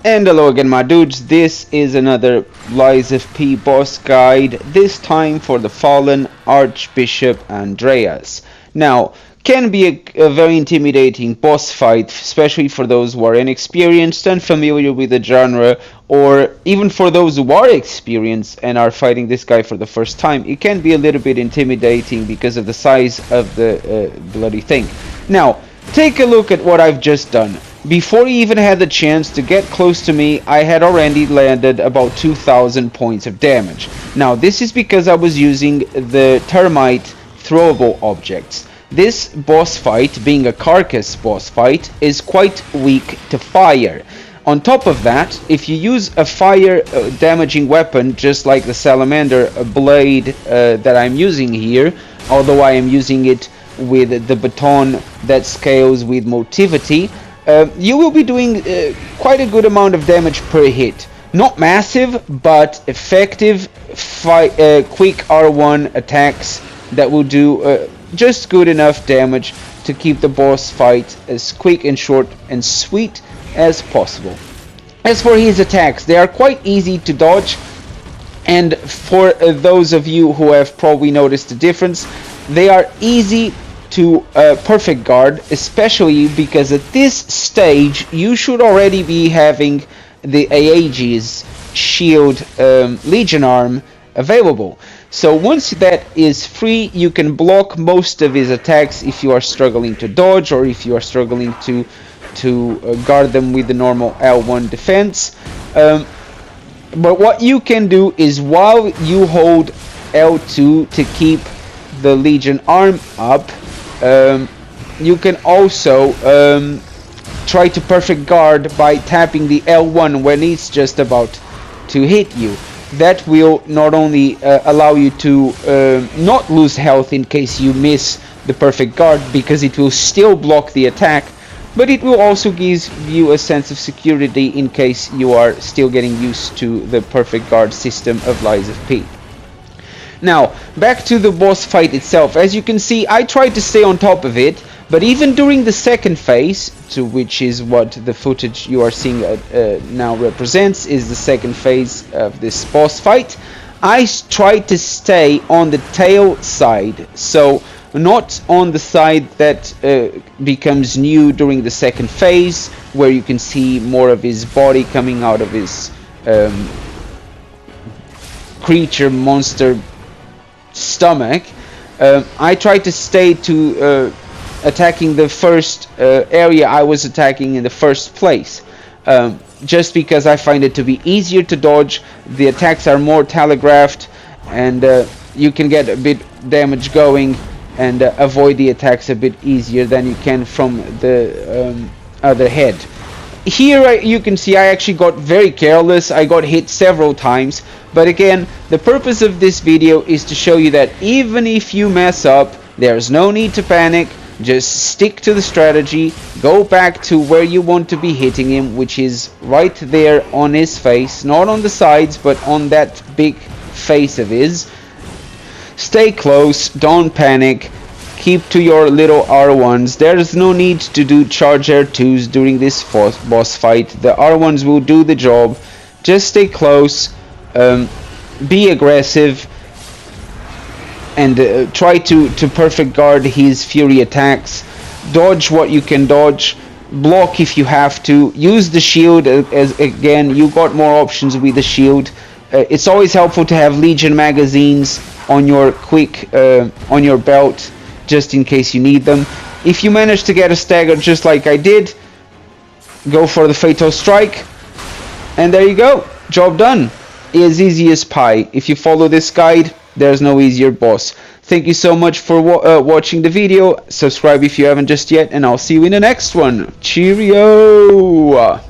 And hello again my dudes, this is another Lies of P boss guide, this time for the Fallen Archbishop Andreus. Now, can be a very intimidating boss fight, especially for those who are inexperienced and familiar with the genre, or even for those who are experienced and are fighting this guy for the first time. It can be a little bit intimidating because of the size of the bloody thing. Now, take a look at what I've just done. Before he even had the chance to get close to me, I had already landed about 2000 points of damage. Now, this is because I was using the termite throwable objects. This boss fight, being a carcass boss fight, is quite weak to fire. On top of that, if you use a fire damaging weapon, just like the salamander blade that I'm using here, although I am using it with the baton that scales with motivity, you will be doing quite a good amount of damage per hit. Not massive, but effective, quick R1 attacks that will do just good enough damage to keep the boss fight as quick and short and sweet as possible. As for his attacks, they are quite easy to dodge, and for those of you who have probably noticed the difference, they are easy to perfect guard, especially because at this stage you should already be having the Aegis shield Legion arm available. So once that is free, you can block most of his attacks if you are struggling to dodge, or if you are struggling to guard them with the normal L1 defense. But what you can do is, while you hold L2 to keep the Legion arm up, you can also try to perfect guard by tapping the L1 when it's just about to hit you. That will not only allow you to not lose health in case you miss the perfect guard, because it will still block the attack, but it will also give you a sense of security in case you are still getting used to the perfect guard system of Lies of P. Now, back to the boss fight itself. As you can see, I tried to stay on top of it, but even during the second phase, which is what the footage you are seeing now represents, is the second phase of this boss fight, I tried to stay on the tail side, so not on the side that becomes new during the second phase, where you can see more of his body coming out of his creature monster stomach. I tried to stay to attacking the first area I was attacking in the first place, just because I find it to be easier to dodge. The attacks are more telegraphed, and you can get a bit damage going and avoid the attacks a bit easier than you can from the other head. Here you can see I actually got very careless. I got hit several times, but again, the purpose of this video is to show you that even if you mess up, there's no need to panic. Just stick to the strategy, go back to where you want to be hitting him, which is right there on his face, not on the sides, but on that big face of his. Stay close, don't panic. Keep to your little R1s. There's no need to do charge R2s during this boss fight. The R1s will do the job. Just stay close, be aggressive, and try to perfect guard his fury attacks. Dodge what you can dodge, block if you have to. Use the shield, as again, you got more options with the shield. It's always helpful to have Legion magazines on your on your belt, just in case you need them. If you manage to get a stagger just like I did, go for the fatal strike, and there you go, job done. As easy as pie. If you follow this guide, there's no easier boss. Thank you so much for watching the video. Subscribe if you haven't just yet, and I'll see you in the next one. Cheerio!